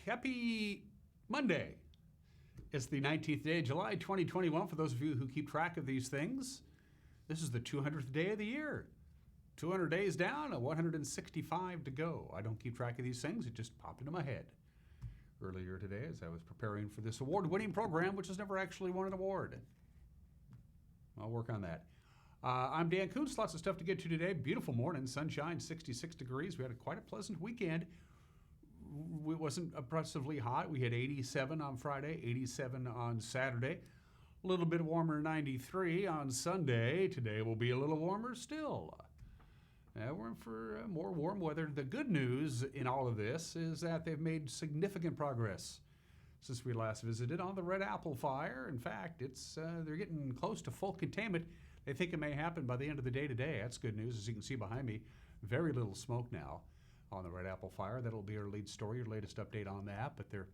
Happy Monday. It's the 19th day of July, 2021. For those of you who keep track of these things, this is the 200th day of the year. 200 days down, 165 to go. I don't keep track of these things. It just popped into my head earlier today as I was preparing for this award-winning program, which has never actually won an award. I'll work on that. I'm Dan Kuntz. Lots of stuff to get to today. Beautiful morning, sunshine, 66 degrees. We had quite a pleasant weekend. It wasn't oppressively hot. We had 87 on Friday, 87 on Saturday. A little bit warmer, 93 on Sunday. Today will be a little warmer still. We're in for more warm weather. The good news in all of this is that they've made significant progress since we last visited on the Red Apple Fire. In fact, they're getting close to full containment. They think it may happen by the end of the day today. That's good news. As you can see behind me, very little smoke now on the Red Apple Fire. That'll be our lead story, your latest update on that. But they're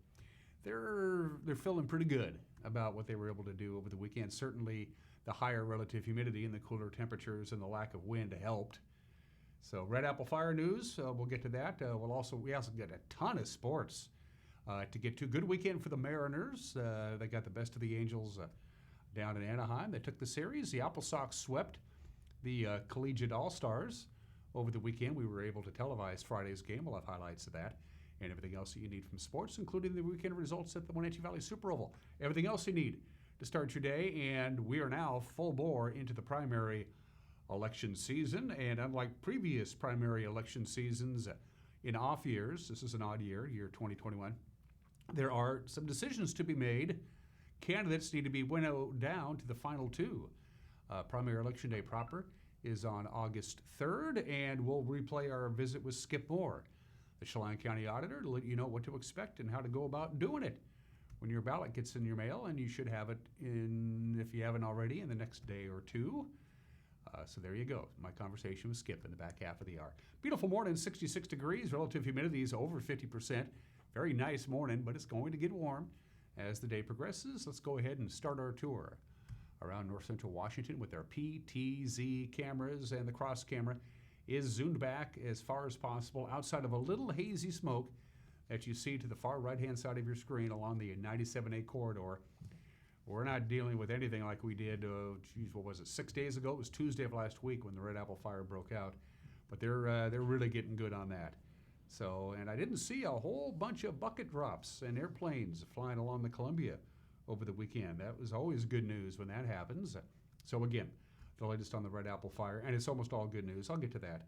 feeling pretty good about what they were able to do over the weekend. Certainly, the higher relative humidity and the cooler temperatures and the lack of wind helped. So, Red Apple Fire news. We'll get to that. We also get a ton of sports to get to. Good weekend for the Mariners. They got the best of the Angels down in Anaheim. They took the series. The Apple Sox swept the Collegiate All-Stars over the weekend. We were able to televise Friday's game. We'll have highlights of that and everything else that you need from sports, including the weekend results at the Wenatchee Valley Super Oval. Everything else you need to start your day, and we are now full bore into the primary election season. And unlike previous primary election seasons in off years, this is an odd year 2021, there are some decisions to be made. Candidates need to be winnowed down to the final two. Primary election day proper is on August 3rd, and we'll replay our visit with Skip Moore, the Chelan County Auditor, to let you know what to expect and how to go about doing it when your ballot gets in your mail, and you should have it in, if you haven't already, in the next day or two. So there you go. My conversation with Skip in the back half of the hour. Beautiful morning, 66 degrees. Relative humidity is over 50%. Very nice morning, but it's going to get warm as the day progresses. Let's go ahead and start our tour around north central Washington with our PTZ cameras, and the cross camera is zoomed back as far as possible outside of a little hazy smoke that you see to the far right-hand side of your screen along the 97A corridor. We're not dealing with anything like we did, 6 days ago? It was Tuesday of last week when the Red Apple Fire broke out. But they're really getting good on that. So, and I didn't see a whole bunch of bucket drops and airplanes flying along the Columbia over the weekend. That was always good news when that happens. So again, the latest on the Red Apple Fire, and it's almost all good news. I'll get to that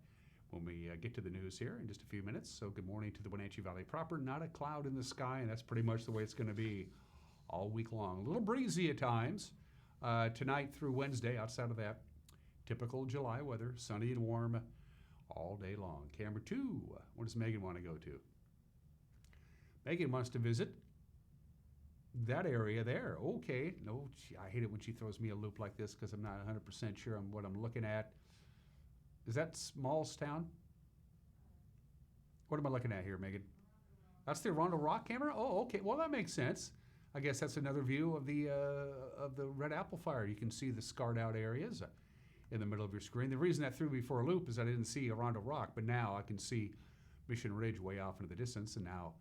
when we get to the news here in just a few minutes. So good morning to the Wenatchee Valley proper. Not a cloud in the sky, and that's pretty much the way it's going to be all week long. A little breezy at times tonight through Wednesday. Outside of that, typical July weather, sunny and warm all day long. Camera 2, what does Megan want to go to? Megan wants to visit that area there. Okay. No, I hate it when she throws me a loop like this because I'm not 100% sure on what I'm looking at. Is that Smallstown? What am I looking at here, Megan? That's the Rondo Rock camera? Oh, okay. Well, that makes sense. I guess that's another view of the Red Apple Fire. You can see the scarred out areas in the middle of your screen. The reason that threw me for a loop is I didn't see Rondo Rock, but now I can see Mission Ridge way off into the distance, and now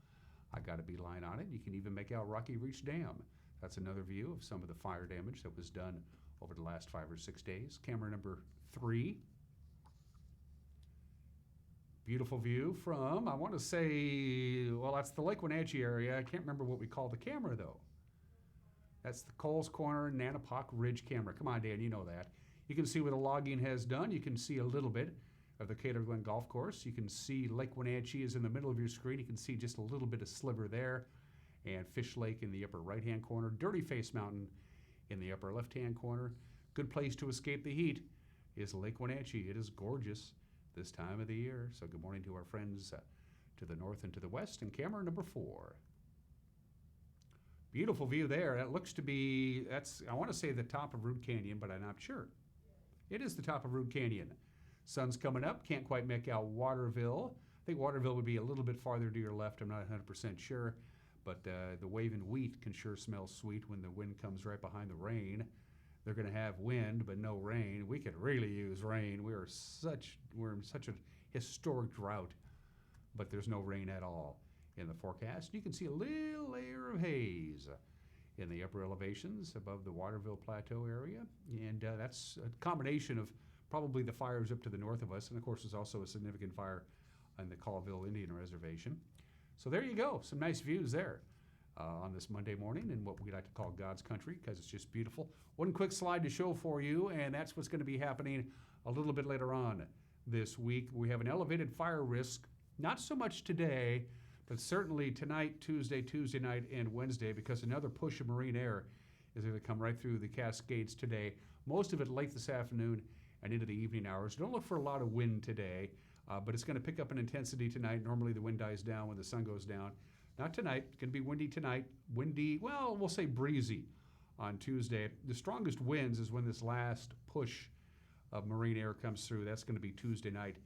I got a beeline on it. You can even make out Rocky Reach Dam. That's another view of some of the fire damage that was done over the last 5 or 6 days. Camera number 3. Beautiful view from, I want to say, well, that's the Lake Wenatchee area. I can't remember what we call the camera, though. That's the Coles Corner Nanapoc Ridge camera. Come on, Dan, you know that. You can see where the logging has done. You can see a little bit of the Cater Glen Golf Course. You can see Lake Wenatchee is in the middle of your screen. You can see just a little bit of sliver there. And Fish Lake in the upper right-hand corner. Dirty Face Mountain in the upper left-hand corner. Good place to escape the heat is Lake Wenatchee. It is gorgeous this time of the year. So good morning to our friends to the north and to the west. And camera number 4. Beautiful view there. That looks to be, I want to say the top of Root Canyon, but I'm not sure. It is the top of Root Canyon. Sun's coming up. Can't quite make out Waterville. I think Waterville would be a little bit farther to your left. I'm not 100% sure. But the waving wheat can sure smell sweet when the wind comes right behind the rain. They're going to have wind, but no rain. We could really use rain. We're in such a historic drought, but there's no rain at all in the forecast. You can see a little layer of haze in the upper elevations above the Waterville Plateau area. And that's a combination of probably the fires up to the north of us. And of course, there's also a significant fire on the Colville Indian Reservation. So there you go. Some nice views there on this Monday morning in what we like to call God's country, because it's just beautiful. One quick slide to show for you, and that's what's going to be happening a little bit later on this week. We have an elevated fire risk, not so much today, but certainly tonight, Tuesday night, and Wednesday, because another push of marine air is going to come right through the Cascades today. Most of it late this afternoon and into the evening hours. Don't look for a lot of wind today, but it's going to pick up in intensity tonight. Normally the wind dies down when the sun goes down. Not tonight. It's going to be windy tonight. Windy, well, we'll say breezy on Tuesday. The strongest winds is when this last push of marine air comes through. That's going to be Tuesday night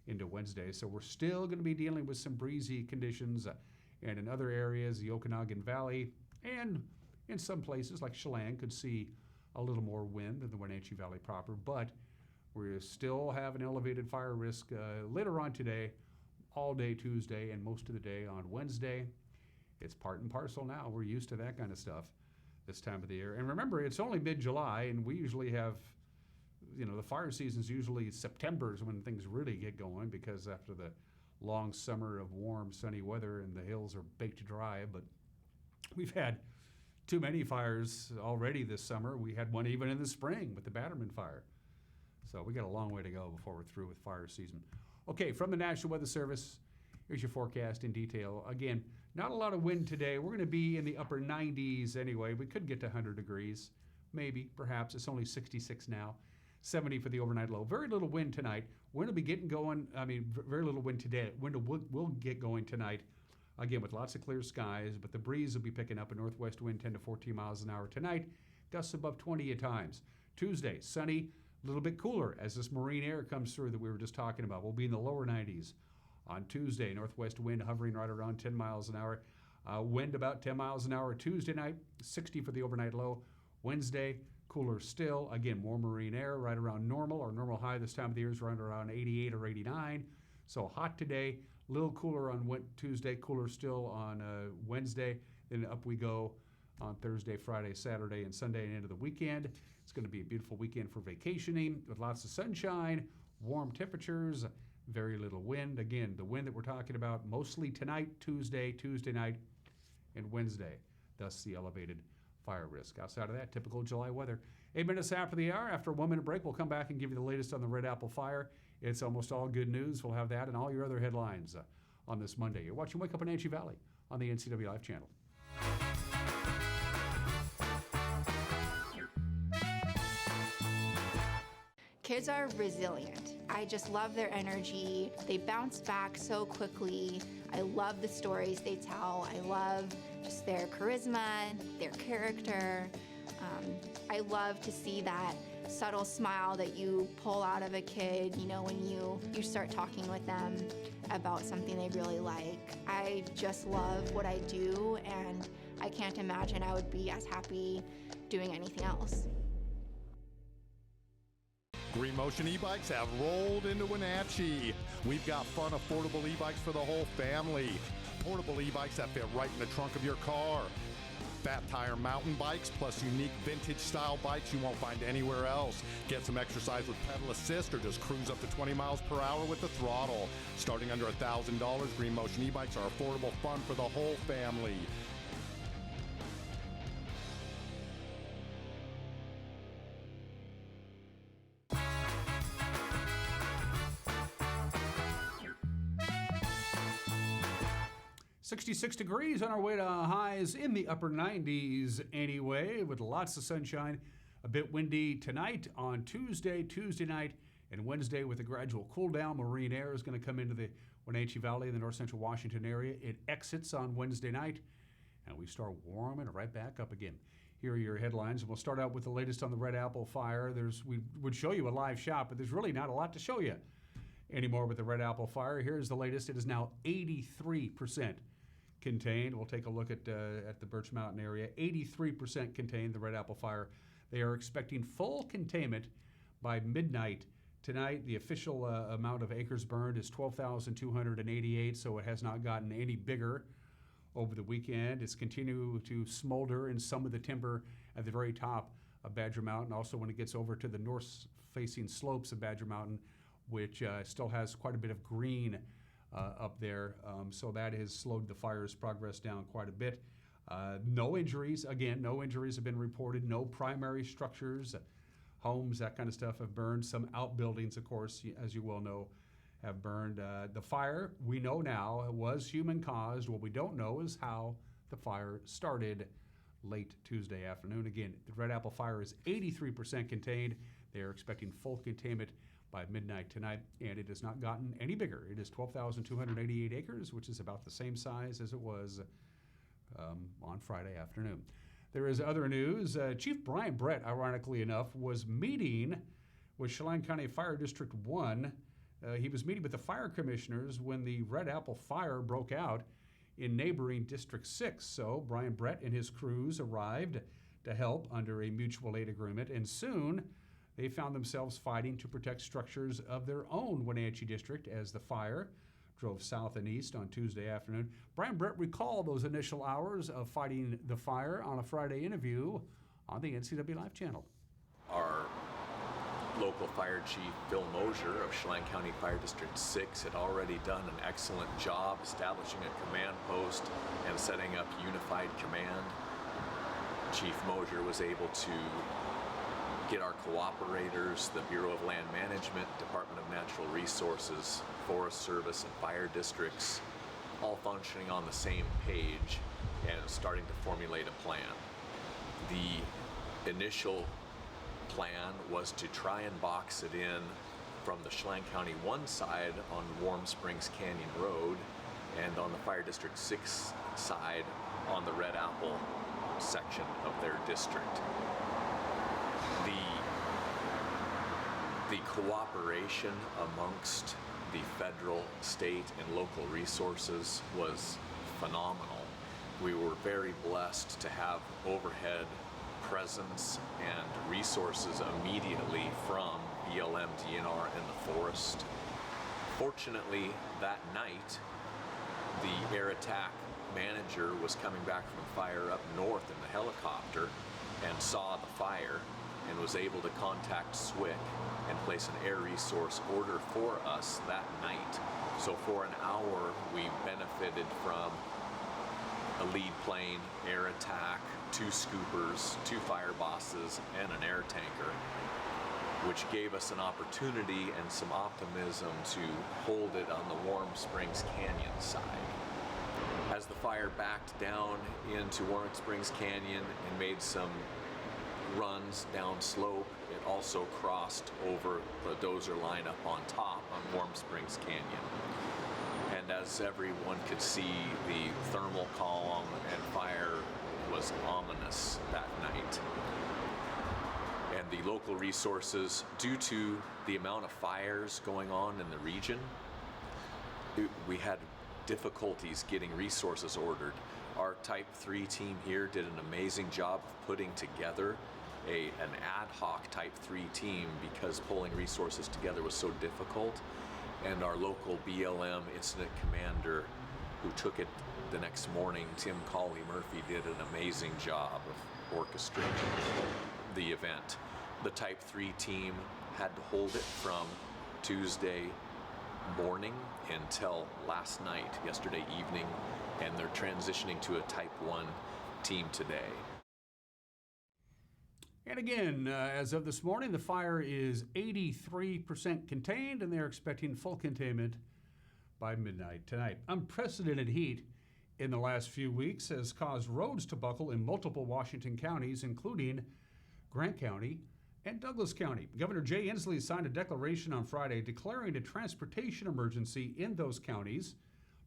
into Wednesday. So we're still going to be dealing with some breezy conditions and in other areas, the Okanagan Valley, and in some places like Chelan could see a little more wind than the Wenatchee Valley proper, but we still have an elevated fire risk later on today, all day Tuesday, and most of the day on Wednesday. It's part and parcel now. We're used to that kind of stuff this time of the year. And remember, it's only mid-July, and we usually have, the fire season's usually September is when things really get going, because after the long summer of warm, sunny weather and the hills are baked dry. But we've had too many fires already this summer. We had one even in the spring with the Batterman fire. So we got a long way to go before we're through with fire season. Okay, from the National Weather Service, here's your forecast in detail. Again, not a lot of wind today. We're going to be in the upper 90s anyway. We could get to 100 degrees, maybe, perhaps. It's only 66 now. 70 for the overnight low. Very little wind tonight. We're going to be getting going. Very little wind today. Wind will get going tonight, again, with lots of clear skies, but the breeze will be picking up. A northwest wind 10 to 14 miles an hour tonight. Gusts above 20 at times. Tuesday, sunny, a little bit cooler as this marine air comes through that we were just talking about. We'll be in the lower 90s. On Tuesday, northwest wind hovering right around 10 miles an hour. Wind about 10 miles an hour Tuesday night, 60 for the overnight low. Wednesday, cooler still. Again, more marine air right around normal. Our normal high this time of the year is right around 88 or 89. So hot today, a little cooler on Tuesday, cooler still on Wednesday. Then up we go on Thursday, Friday, Saturday, and Sunday and into the weekend. It's going to be a beautiful weekend for vacationing with lots of sunshine, warm temperatures, very little wind. Again, the wind that we're talking about mostly tonight, Tuesday night, and Wednesday. Thus the elevated fire risk. Outside of that, typical July weather. 8 minutes after the hour, after a 1 minute break, we'll come back and give you the latest on the Red Apple fire. It's almost all good news. We'll have that and all your other headlines on this Monday. You're watching Wake Up in Wenatchee Valley on the NCW Live channel. Kids are resilient. I just love their energy. They bounce back so quickly. I love the stories they tell. I love just their charisma, their character. I love to see that subtle smile that you pull out of a kid, when you start talking with them about something they really like. I just love what I do, and I can't imagine I would be as happy doing anything else. Green Motion e-bikes have rolled into Wenatchee. We've got fun, affordable e-bikes for the whole family. Portable e-bikes that fit right in the trunk of your car. Fat tire mountain bikes plus unique vintage style bikes you won't find anywhere else. Get some exercise with pedal assist or just cruise up to 20 miles per hour with the throttle. Starting under $1,000, Green Motion e-bikes are affordable fun for the whole family. .66 degrees on our way to highs in the upper 90s anyway, with lots of sunshine. A bit windy tonight on Tuesday night, and Wednesday with a gradual cool down. Marine air is going to come into the Wenatchee Valley in the north central Washington area. It exits on Wednesday night, and we start warming right back up again. Here are your headlines, and we'll start out with the latest on the Red Apple fire. We would show you a live shot, but there's really not a lot to show you anymore with the Red Apple fire. Here's the latest. It is now 83% contained. We'll take a look at the Birch Mountain area. 83% contained, the Red Apple fire. They are expecting full containment by midnight tonight. The official amount of acres burned is 12,288, so it has not gotten any bigger over the weekend. It's continued to smolder in some of the timber at the very top of Badger Mountain. Also, when it gets over to the north-facing slopes of Badger Mountain, which still has quite a bit of green up there. So that has slowed the fire's progress down quite a bit. No injuries. Again, no injuries have been reported. No primary structures, homes, that kind of stuff have burned. Some outbuildings, of course, as you well know, have burned. The fire, we know now, was human-caused. What we don't know is how the fire started late Tuesday afternoon. Again, the Red Apple fire is 83% contained. They are expecting full containment by midnight tonight, and it has not gotten any bigger. It is 12,288 acres, which is about the same size as it was on Friday afternoon. There is other news. Chief Brian Brett, ironically enough, was meeting with Chelan County Fire District 1. He was meeting with the fire commissioners when the Red Apple fire broke out in neighboring District 6. So Brian Brett and his crews arrived to help under a mutual aid agreement, and soon they found themselves fighting to protect structures of their own Wenatchee district as the fire drove south and east on Tuesday afternoon. Brian Brett recalled those initial hours of fighting the fire on a Friday interview on the NCW Live channel. Our local fire chief, Bill Mosier of Chelan County Fire District 6, had already done an excellent job establishing a command post and setting up unified command. Chief Mosier was able to get our cooperators, the Bureau of Land Management, Department of Natural Resources, Forest Service, and fire districts all functioning on the same page and starting to formulate a plan. The initial plan was to try and box it in from the Chelan County 1 side on Warm Springs Canyon Road and on the Fire District 6 side on the Red Apple section of their district. The cooperation amongst the federal, state, and local resources was phenomenal. We were very blessed to have overhead presence and resources immediately from BLM, DNR, and the forest. Fortunately, that night, the air attack manager was coming back from fire up north in the helicopter and saw the fire and was able to contact SWIC and place an air resource order for us that night. So for an hour, we benefited from a lead plane, air attack, 2 scoopers, 2 fire bosses, and an air tanker, which gave us an opportunity and some optimism to hold it on the Warm Springs Canyon side. As the fire backed down into Warm Springs Canyon and made some runs down slope, it also crossed over the dozer line up on top on Warm Springs Canyon. And as everyone could see, the thermal column and fire was ominous that night. And the local resources, due to the amount of fires going on in the region, we had difficulties getting resources ordered. Our Type 3 team here did an amazing job of putting together an ad hoc Type 3 team because pulling resources together was so difficult. And our local BLM incident commander who took it the next morning, Tim Colley Murphy, did an amazing job of orchestrating the event. The Type 3 team had to hold it from Tuesday morning until last night, yesterday evening, and they're transitioning to a Type 1 team today. And again, as of this morning, the fire is 83% contained, and they're expecting full containment by midnight tonight. Unprecedented heat in the last few weeks has caused roads to buckle in multiple Washington counties, including Grant County and Douglas County. Governor Jay Inslee signed a declaration on Friday declaring a transportation emergency in those counties,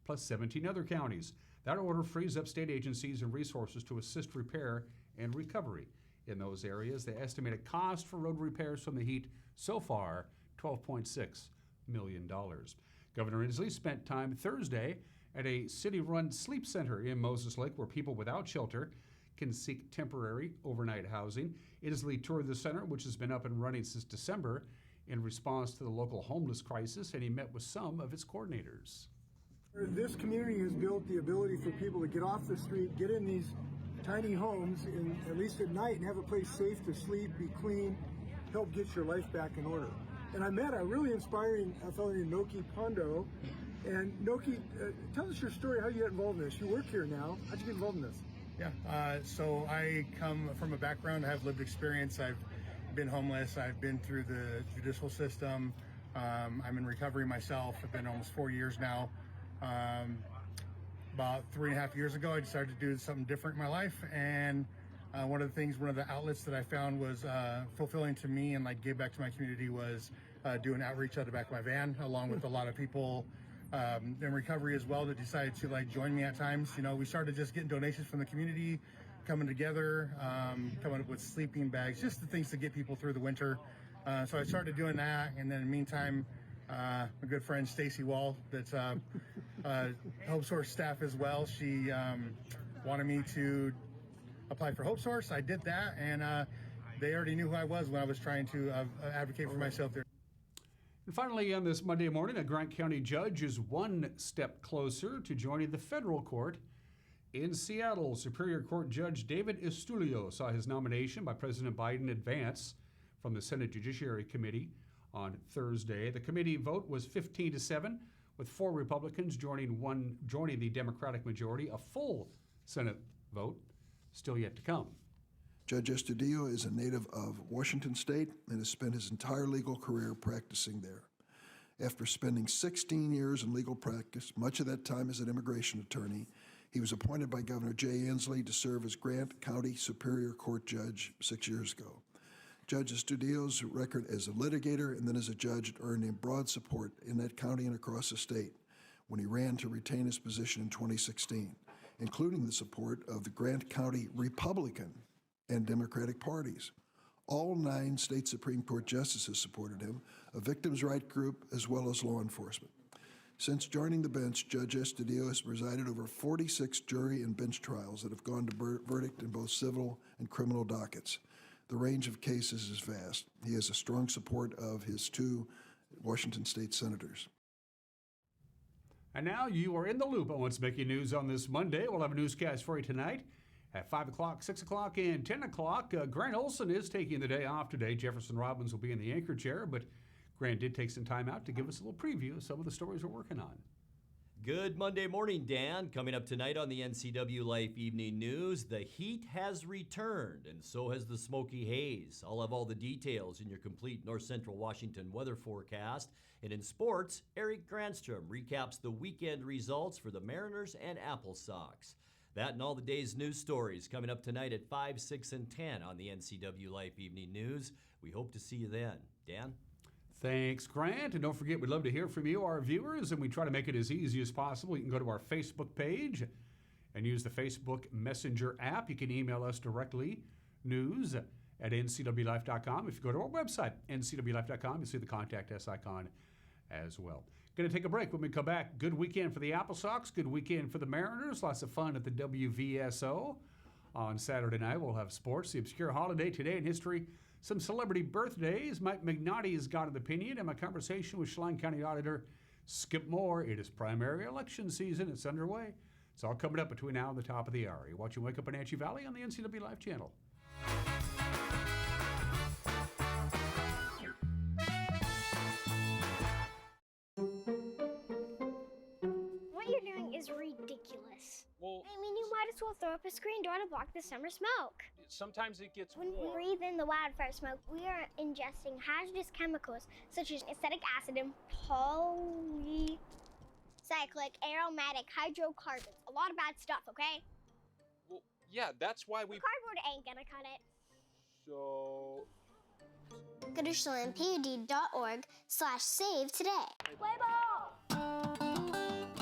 plus 17 other counties. That order frees up state agencies and resources to assist repair and recovery in those areas. The estimated cost for road repairs from the heat so far, $12.6 million. Governor Inslee spent time Thursday at a city-run sleep center in Moses Lake where people without shelter can seek temporary overnight housing. Inslee toured the center, which has been up and running since December in response to the local homeless crisis, and he met with some of its coordinators. This community has built the ability for people to get off the street, get in these tiny homes, and at least at night, and have a place safe to sleep, be clean, help get your life back in order. And I met a really inspiring fellow named Noki Pondo. And Noki, tell us your story, how you got involved in this. You work here now. How'd you get involved in this? Yeah, so I come from a background, I have lived experience. I've been homeless. I've been through the judicial system. I'm in recovery myself. I've been almost 4 years now. About 3.5 years ago, I decided to do something different in my life. And one of the outlets that I found was fulfilling to me and like gave back to my community was doing outreach out the back of my van, along with a lot of people in recovery as well that decided to like join me at times. You know, we started just getting donations from the community, coming together, coming up with sleeping bags, just the things to get people through the winter. So I started doing that, and then in the meantime, my good friend Stacy Wall, that's Hope Source staff as well, she wanted me to apply for Hope Source. I did that, and they already knew who I was when I was trying to advocate for myself there. And finally, on this Monday morning, a Grant County judge is one step closer to joining the federal court in Seattle. Superior Court Judge David Estulio saw his nomination by President Biden advance from the Senate Judiciary Committee on Thursday. The committee vote was 15-7, with 4 Republicans joining the Democratic majority. A full Senate vote still yet to come. Judge Estudillo is a native of Washington State and has spent his entire legal career practicing there. After spending 16 years in legal practice, much of that time as an immigration attorney, he was appointed by Governor Jay Inslee to serve as Grant County Superior Court Judge 6 years ago. Judge Estudillo's record as a litigator and then as a judge earned him broad support in that county and across the state when he ran to retain his position in 2016, including the support of the Grant County Republican and Democratic parties. All 9 state Supreme Court justices supported him, a victims' rights group as well as law enforcement. Since joining the bench, Judge Estudillo has presided over 46 jury and bench trials that have gone to verdict in both civil and criminal dockets. The range of cases is vast. He has a strong support of his 2 Washington state senators. And now you are in the loop on what's making news on this Monday. We'll have a newscast for you tonight at 5 o'clock, 6 o'clock, and 10 o'clock. Grant Olson is taking the day off today. Jefferson Robbins will be in the anchor chair, but Grant did take some time out to give us a little preview of some of the stories we're working on. Good Monday morning, Dan. Coming up tonight on the NCW Life Evening News, the heat has returned, and so has the smoky haze. I'll have all the details in your complete North Central Washington weather forecast. And in sports, Eric Granstrom recaps the weekend results for the Mariners and Apple Sox. That and all the day's news stories coming up tonight at 5, 6, and 10 on the NCW Life Evening News. We hope to see you then. Dan? Thanks, Grant. And don't forget, we'd love to hear from you, our viewers, and we try to make it as easy as possible. You can go to our Facebook page and use the Facebook Messenger app. You can email us directly, news at ncwlife.com. If you go to our website, ncwlife.com, you'll see the Contact Us icon as well. Going to take a break. When we come back, good weekend for the Apple Sox, good weekend for the Mariners, lots of fun at the WVSO. On Saturday night, we'll have sports, the obscure holiday today in history, some celebrity birthdays. Mike Magnotti has got an opinion, and my conversation with Chelan County Auditor Skip Moore. It is primary election season. It's underway. It's all coming up between now and the top of the hour. You're watching Wake Up Wenatchee Valley on the NCW Life channel. What you're doing is ridiculous. Well, I mean, you might as well throw up a screen door to block the summer smoke. sometimes it gets When we warm. breathe in the wildfire smoke, we are ingesting hazardous chemicals such as acetic acid and polycyclic aromatic hydrocarbons. A lot of bad stuff, okay? Well, yeah, that's why we... Cardboard ain't gonna cut it. So... Go to ChelanPUD.org/save today. Play ball!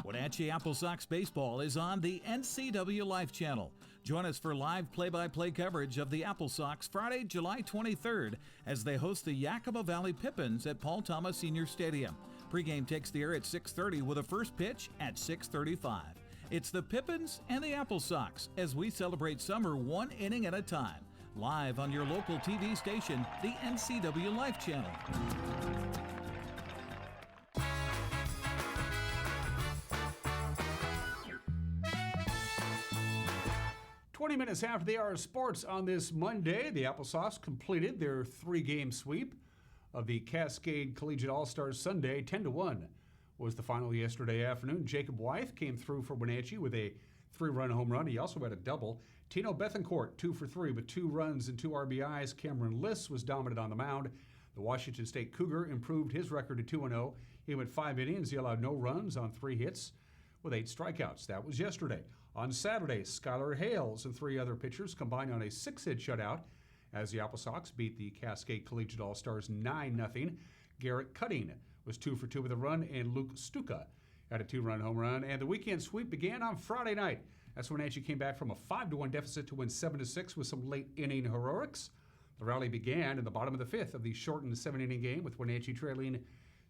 Wenatchee Apple Sox baseball is on the NCW Life channel. Join us for live play-by-play coverage of the Apple Sox Friday, July 23rd as they host the Yakima Valley Pippins at Paul Thomas Senior Stadium. Pregame takes the air at 6:30 with a first pitch at 6:35. It's the Pippins and the Apple Sox as we celebrate summer one inning at a time. Live on your local TV station, the NCW Life channel. 20 minutes after the hour of sports on this Monday, the Apple Sox completed their 3-game sweep of the Cascade Collegiate All-Stars Sunday. 10-1 was the final yesterday afternoon. Jacob Wythe came through for Wenatchee with a 3-run home run. He also had a double. Tino Bethencourt, 2 for 3 with 2 runs and 2 RBIs. Cameron Liss was dominant on the mound. The Washington State Cougar improved his record to 2-0. He went 5 innings. He allowed no runs on 3 hits with 8 strikeouts. That was yesterday. On Saturday, Skylar Hales and 3 other pitchers combined on a 6-hit shutout as the Apple Sox beat the Cascade Collegiate All-Stars 9-0. Garrett Cutting was 2 for 2 with a run, and Luke Stuka had a 2-run home run. And the weekend sweep began on Friday night. That's when Wenatchee came back from a 5-1 deficit to win 7-6 with some late-inning heroics. The rally began in the bottom of the 5th of the shortened 7-inning game with Wenatchee trailing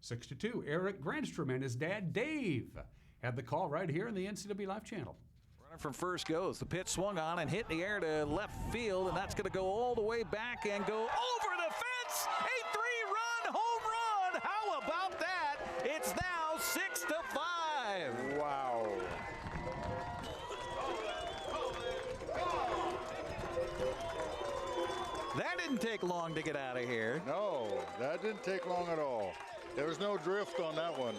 6-2. Eric Grandstrom and his dad, Dave, had the call right here in the NCW Live channel. Runner from first goes. The pitch swung on and hit in the air to left field, and that's going to go all the way back and go over the fence. A 3-run home run. How about that? It's now 6-5. Wow. That didn't take long to get out of here. No, that didn't take long at all. There was no drift on that one.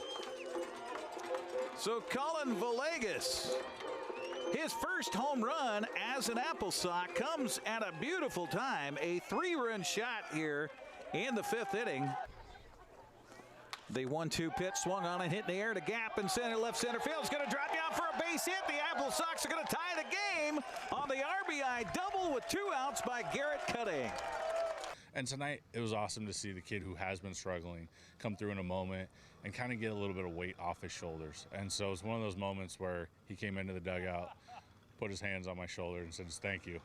So Colin Villegas, his first home run as an Apple Sox, comes at a beautiful time. A 3-run shot here in the 5th inning. The 1-2 pitch swung on and hit in the air to gap in center, left center field. It's going to drop down for a base hit. The Apple Sox are going to tie the game on the RBI double with 2 outs by Garrett Cutting. And tonight, it was awesome to see the kid who has been struggling come through in a moment and kind of get a little bit of weight off his shoulders. And so it's one of those moments where he came into the dugout, put his hands on my shoulder and said, thank you.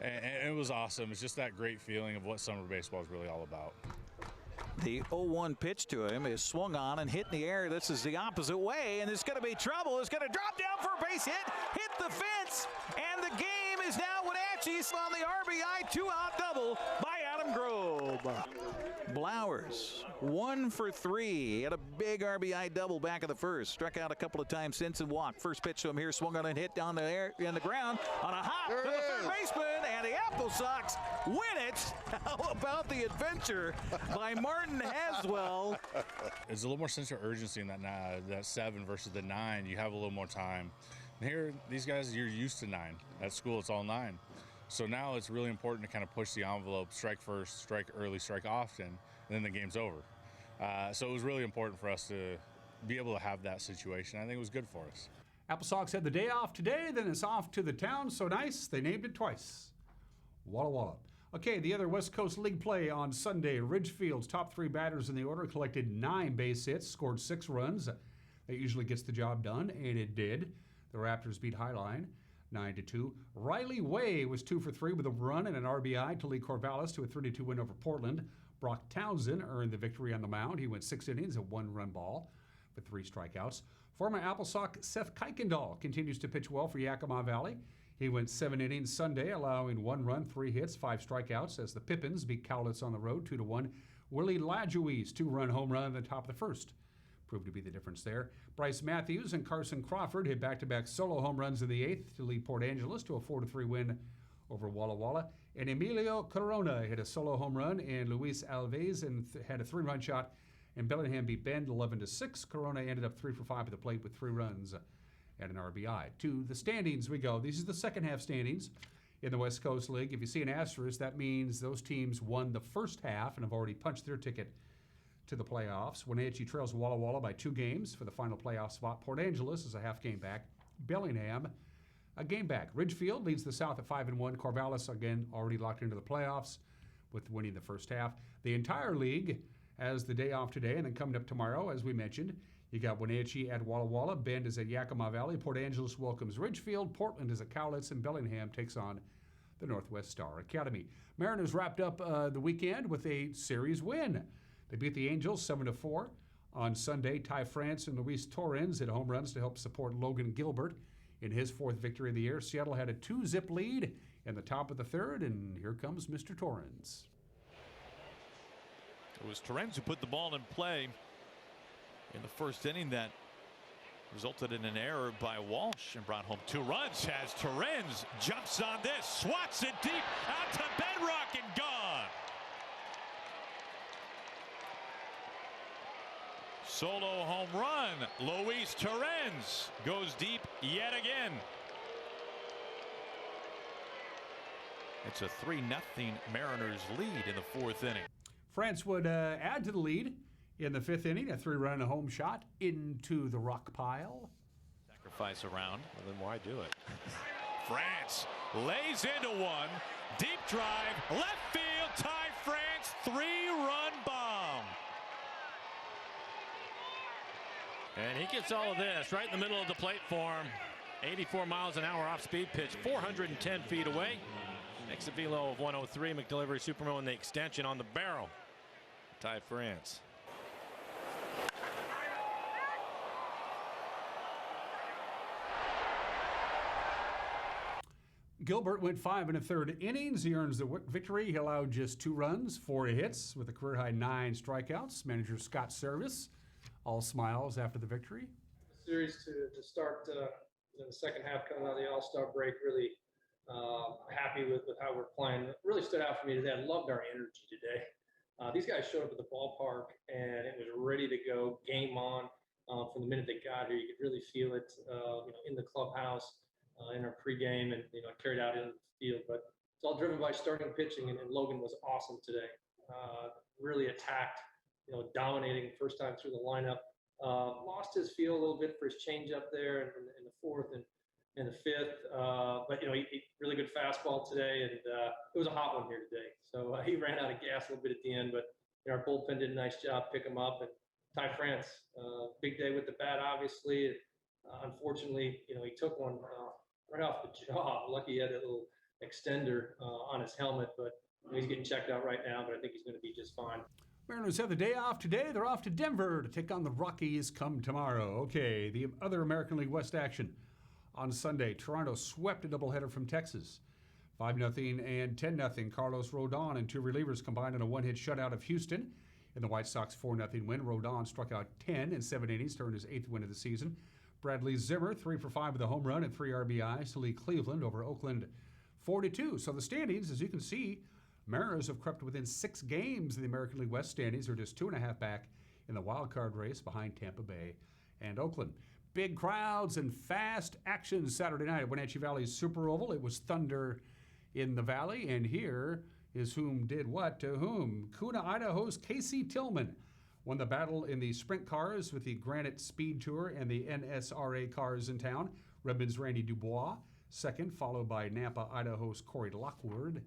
and it was awesome. It's just that great feeling of what summer baseball is really all about. The 0-1 pitch to him is swung on and hit in the air. This is the opposite way, and it's going to be trouble. It's going to drop down for a base hit, hit the fence, and the game is now Wenatchee's on the RBI 2-out double by Adam Grove. Blowers, 1 for 3. He had a big RBI double back of the first. Struck out a couple of times since and walked. First pitch to him here, swung on and hit down the air in the ground on a hop to the third baseman, and the Apple Sox win it. How about the adventure by Martin Haswell? There's a little more sense of urgency in that 7 versus the 9. You have a little more time. And here, these guys, you're used to 9. At school, it's all 9. So now it's really important to kind of push the envelope, strike first, strike early, strike often, and then the game's over. So it was really important for us to be able to have that situation. I think it was good for us. Apple Sox had the day off today, then it's off to the town. So nice, they named it twice. Walla Walla. Okay, the other West Coast League play on Sunday. Ridgefield's top 3 batters in the order collected 9 base hits, scored 6 runs. That usually gets the job done, and it did. The Raptors beat Highline 9-2. Riley Way was 2 for 3 with a run and an RBI to lead Corvallis to a 32 win over Portland. Brock Townsend earned the victory on the mound. He went 6 innings, a 1-run ball with 3 strikeouts. Former Apple Sox Seth Kuykendall continues to pitch well for Yakima Valley. He went 7 innings Sunday, allowing 1 run, 3 hits, 5 strikeouts as the Pippins beat Cowlitz on the road 2-1. Willie Lajui's 2-run home run at the top of the first proved to be the difference there. Bryce Matthews and Carson Crawford hit back-to-back solo home runs in the 8th to lead Port Angeles to a 4-3 win over Walla Walla. And Emilio Corona hit a solo home run, and Luis Alves had a 3-run shot, and Bellingham beat Bend 11-6. Corona ended up 3 for 5 at the plate with 3 runs and an RBI. To the standings we go. These are the second half standings in the West Coast League. If you see an asterisk, that means those teams won the first half and have already punched their ticket to the playoffs. Wenatchee trails Walla Walla by 2 games for the final playoff spot. Port Angeles is a half game back. Bellingham, a game back. Ridgefield leads the South at 5-1. Corvallis, again, already locked into the playoffs with winning the first half. The entire league has the day off today, and then coming up tomorrow, as we mentioned, you got Wenatchee at Walla Walla. Bend is at Yakima Valley. Port Angeles welcomes Ridgefield. Portland is at Cowlitz, and Bellingham takes on the Northwest Star Academy. Mariners wrapped up the weekend with a series win. They beat the Angels 7-4. On Sunday, Ty France and Luis Torrens hit home runs to help support Logan Gilbert in his 4th victory of the year. Seattle had a 2-zip lead in the top of the 3rd, and here comes Mr. Torrens. It was Torrens who put the ball in play in the first inning that Resulted in an error by Walsh and brought home 2 runs as Terrens jumps on this, swats it deep out to bedrock and gone. Solo home run. Luis Terrens goes deep yet again. It's a 3-0 Mariners lead in the 4th inning. France would add to the lead in the 5th inning, a 3-run home shot into the rock pile. Sacrifice around. Well, then why do it? France lays into one. Deep drive. Left field. Tie France. 3-run bomb. And he gets all of this right in the middle of the plate for him. 84 miles an hour off-speed pitch. 410 feet away. Makes a velo of 103. McDelivery Superman in the extension on the barrel. Tie France. Gilbert went 5 1/3 innings. He earns the victory. He allowed just 2 runs, 4 hits, with a career-high 9 strikeouts. Manager Scott Service, all smiles after the victory. Series to start the second half coming out of the All-Star break. Really happy with how we're playing. It really stood out for me today. I loved our energy today. These guys showed up at the ballpark and it was ready to go. Game on from the minute they got here. You could really feel it, in the clubhouse. In our pregame and carried out into the field, but it's all driven by starting pitching, and Logan was awesome today. Really attacked, dominating first time through the lineup. Lost his feel a little bit for his changeup there in the 4th and in the 5th, but he really good fastball today, and it was a hot one here today. So he ran out of gas a little bit at the end, but our bullpen did a nice job pick him up. And Ty France, big day with the bat, obviously. Unfortunately, he took one right off the jaw. Lucky he had that little extender on his helmet, but he's getting checked out right now, but I think he's going to be just fine. Mariners have the day off today. They're off to Denver to take on the Rockies come tomorrow. Okay, the other American League West action on Sunday. Toronto swept a doubleheader from Texas. 5-0 and 10-0. Carlos Rodon and 2 relievers combined in a 1-hit shutout of Houston. In the White Sox 4-0 win, Rodon struck out 10 in 7 innings, turned his 8th win of the season. Bradley Zimmer, 3 for 5 with a home run and 3 RBIs to lead Cleveland over Oakland 4-2. So the standings, as you can see, Mariners have crept within 6 games of the American League West standings. They're just 2.5 back in the wild card race behind Tampa Bay and Oakland. Big crowds and fast action Saturday night at Wenatchee Valley's Super Oval. It was thunder in the valley, and here is whom did what to whom. Kuna, Idaho's Casey Tillman won the battle in the sprint cars with the Granite Speed Tour and the NSRA cars in town. Redmond's Randy Dubois, second, followed by Nampa, Idaho's Corey Lockwood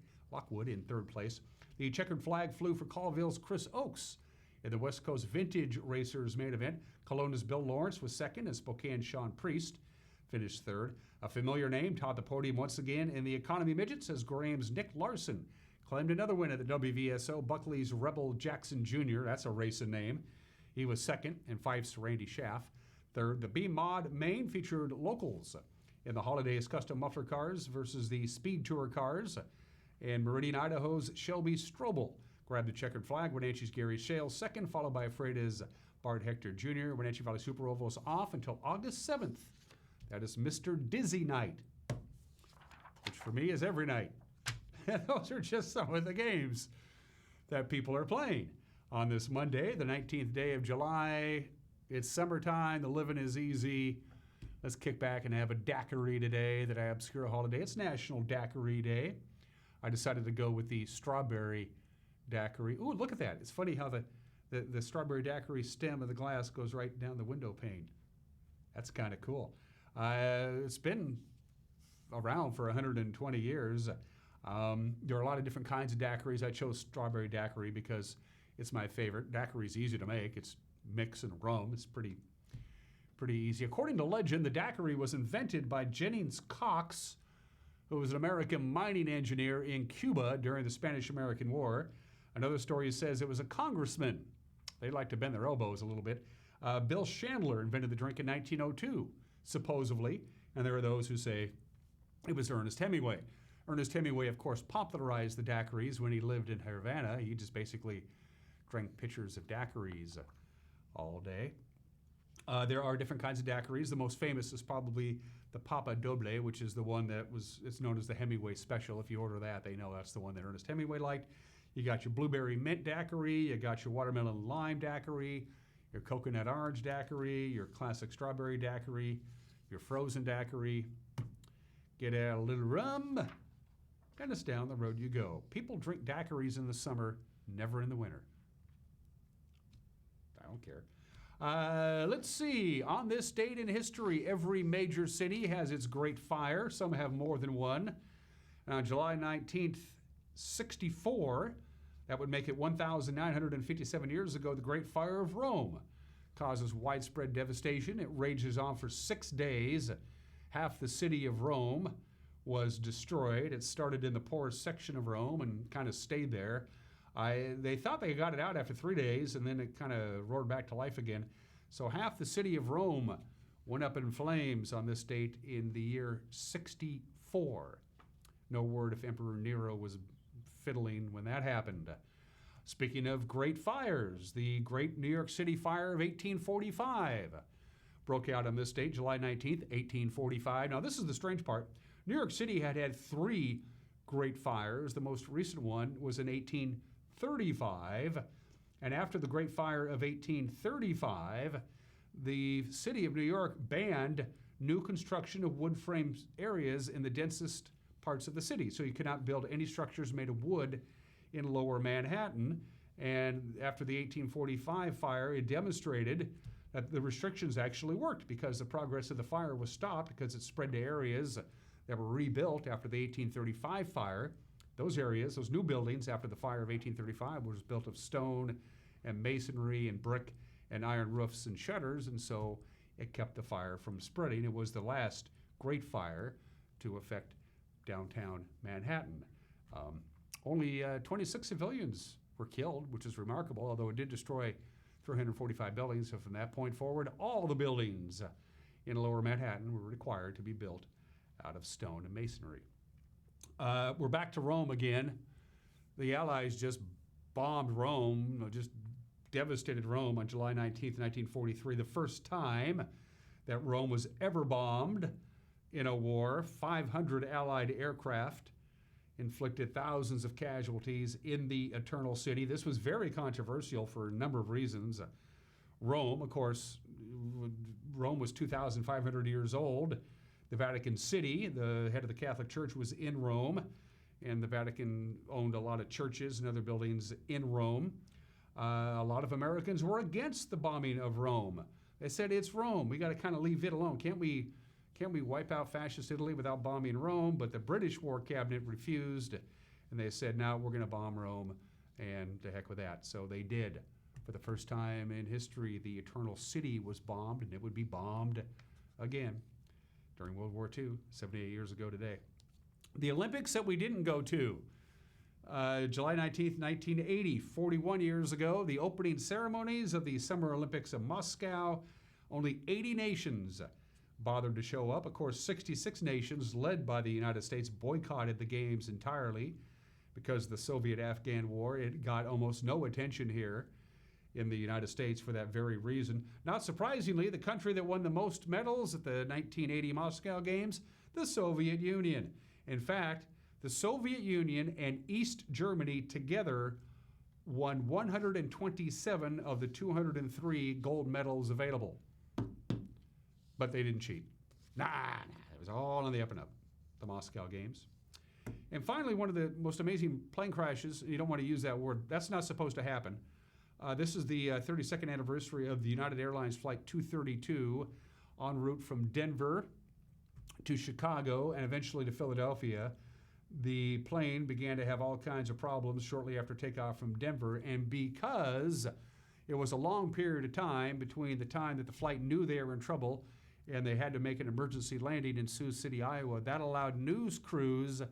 in 3rd place. The checkered flag flew for Colville's Chris Oakes. In the West Coast Vintage Racers main event, Kelowna's Bill Lawrence was second, and Spokane's Sean Priest finished 3rd. A familiar name topped the podium once again in the Economy Midgets as Graham's Nick Larson claimed another win at the WVSO. Buckley's Rebel Jackson Jr., that's a racing name. He was second, and Fife's Randy Schaff 3rd. The B-Mod main featured locals in the Holidays Custom Muffler cars versus the Speed Tour cars. And Meridian, Idaho's Shelby Strobel grabbed the checkered flag. Wenatchee's Gary Shale second, followed by Freida's Bart Hector Jr. Wenatchee Valley Super Oval is off until August 7th. That is Mr. Dizzy Night, which for me is every night. And those are just some of the games that people are playing on this Monday, the 19th day of July. It's summertime. The living is easy. Let's kick back and have a daiquiri today, that obscure holiday. It's National Daiquiri Day. I decided to go with the strawberry daiquiri. Ooh, look at that. It's funny how the strawberry daiquiri stem of the glass goes right down the window pane. That's kind of cool. It's been around for 120 years. There are a lot of different kinds of daiquiris. I chose strawberry daiquiri because it's my favorite. Daiquiri is easy to make. It's mix and rum. It's pretty easy. According to legend, the daiquiri was invented by Jennings Cox, who was an American mining engineer in Cuba during the Spanish-American War. Another story says it was a congressman. They like to bend their elbows a little bit. Bill Chandler invented the drink in 1902, supposedly, and there are those who say it was Ernest Hemingway. Ernest Hemingway, of course, popularized the daiquiris when he lived in Havana. He just basically drank pitchers of daiquiris all day. There are different kinds of daiquiris. The most famous is probably the Papa Doble, which is the one it's known as the Hemingway Special. If you order that, they know that's the one that Ernest Hemingway liked. You got your blueberry mint daiquiri, you got your watermelon lime daiquiri, your coconut orange daiquiri, your classic strawberry daiquiri, your frozen daiquiri. Get out a little rum, and it's down the road you go. People drink daiquiris in the summer, never in the winter. I don't care. Let's see. On this date in history, every major city has its great fire. Some have more than one. On July 19th, 64, that would make it 1,957 years ago, the Great Fire of Rome causes widespread devastation. It rages on for 6 days. Half the city of Rome was destroyed. It started in the poorest section of Rome and kind of stayed there. They thought they got it out after 3 days, and then it kind of roared back to life again. So half the city of Rome went up in flames on this date in the year 64. No word if Emperor Nero was fiddling when that happened. Speaking of great fires, the Great New York City Fire of 1845 broke out on this date, July 19th, 1845. Now, this is the strange part. New York City had 3 great fires. The most recent one was in 1835. And after the Great Fire of 1835, the city of New York banned new construction of wood frame areas in the densest parts of the city. So you could not build any structures made of wood in lower Manhattan. And after the 1845 fire, it demonstrated that the restrictions actually worked because the progress of the fire was stopped because it spread to areas that were rebuilt after the 1835 fire. Those areas, those new buildings after the fire of 1835 was built of stone and masonry and brick and iron roofs and shutters, and so it kept the fire from spreading. It was the last great fire to affect downtown Manhattan. Only 26 civilians were killed, which is remarkable, although it did destroy 345 buildings. So from that point forward, all the buildings in lower Manhattan were required to be built out of stone and masonry. We're back to Rome again. The Allies just bombed Rome, just devastated Rome on July 19th, 1943, the first time that Rome was ever bombed in a war. 500 Allied aircraft inflicted thousands of casualties in the Eternal City. This was very controversial for a number of reasons. Rome, of course, Rome was 2,500 years old. The Vatican City, the head of the Catholic Church, was in Rome, and the Vatican owned a lot of churches and other buildings in Rome. A lot of Americans were against the bombing of Rome. They said, it's Rome. We got to kind of leave it alone. Can't we wipe out fascist Italy without bombing Rome? But the British War Cabinet refused, and they said, no, we're going to bomb Rome, and to heck with that. So they did. For the first time in history, the Eternal City was bombed, and it would be bombed again during World War II, 78 years ago today. The Olympics that we didn't go to, July 19th, 1980, 41 years ago, the opening ceremonies of the Summer Olympics of Moscow. Only 80 nations bothered to show up. Of course, 66 nations, led by the United States, boycotted the games entirely because of the Soviet-Afghan war. It got almost no attention here in the United States for that very reason. Not surprisingly, the country that won the most medals at the 1980 Moscow Games, the Soviet Union. In fact, the Soviet Union and East Germany together won 127 of the 203 gold medals available. But they didn't cheat. Nah, it was all on the up and up, the Moscow Games. And finally, one of the most amazing plane crashes, you don't want to use that word, that's not supposed to happen. This is the 32nd anniversary of the United Airlines Flight 232 en route from Denver to Chicago and eventually to Philadelphia. The plane began to have all kinds of problems shortly after takeoff from Denver, and because it was a long period of time between the time that the flight knew they were in trouble and they had to make an emergency landing in Sioux City, Iowa, that allowed news crews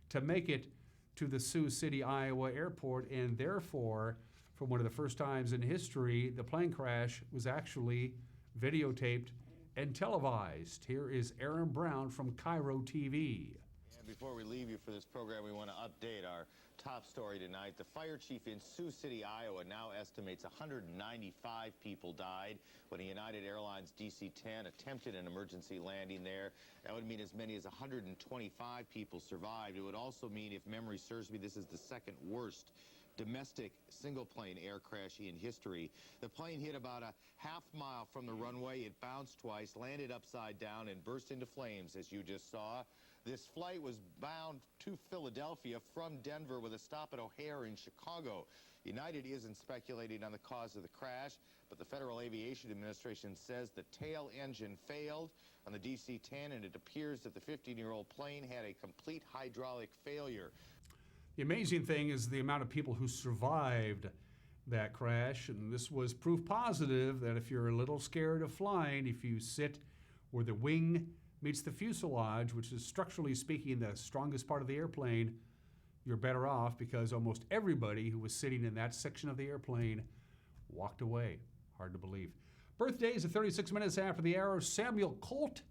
to make it to the Sioux City, Iowa airport, and therefore, for one of the first times in history, the plane crash was actually videotaped and televised. Here is Aaron Brown from Cairo TV. Before we leave you for this program, we want to update our Top story tonight, the fire chief in Sioux City, Iowa now estimates 195 people died when a United Airlines DC-10 attempted an emergency landing there. That would mean as many as 125 people survived. It would also mean, if memory serves me, this is the second worst domestic single-plane air crash in history. The plane hit about a half mile from the runway. It bounced twice, landed upside down, and burst into flames, as you just saw. This flight was bound to Philadelphia from Denver with a stop at O'Hare in Chicago. United isn't speculating on the cause of the crash, but the Federal Aviation Administration says the tail engine failed on the DC-10, and it appears that the 15-year-old plane had a complete hydraulic failure. The amazing thing is the amount of people who survived that crash, and this was proof positive that if you're a little scared of flying, if you sit where the wing meets the fuselage, which is structurally speaking the strongest part of the airplane, you're better off, because almost everybody who was sitting in that section of the airplane walked away. Hard to believe. Birthdays at 36 minutes after the hour. Samuel Colt,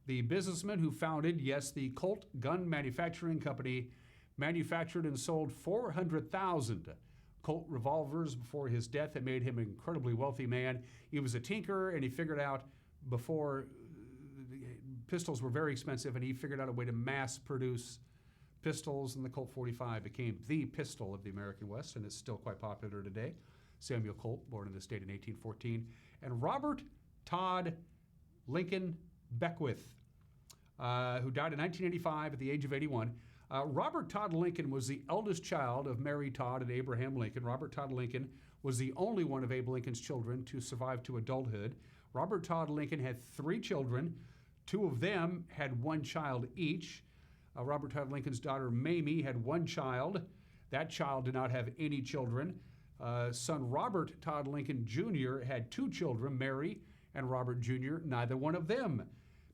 the businessman who founded, yes, the Colt Gun Manufacturing Company, manufactured and sold 400,000 Colt revolvers before his death. That made him an incredibly wealthy man. He was a tinkerer, and he figured out before pistols were very expensive, and he figured out a way to mass produce pistols, and the Colt 45 became the pistol of the American West, and it's still quite popular today. Samuel Colt, born in the state in 1814. And Robert Todd Lincoln Beckwith, who died in 1985 at the age of 81. Robert Todd Lincoln was the eldest child of Mary Todd and Abraham Lincoln. Robert Todd Lincoln was the only one of Abe Lincoln's children to survive to adulthood. Robert Todd Lincoln had 3 children. 2 of them had 1 child each. Robert Todd Lincoln's daughter Mamie had 1 child. That child did not have any children. Son Robert Todd Lincoln Jr. had 2 children, Mary and Robert Jr. Neither one of them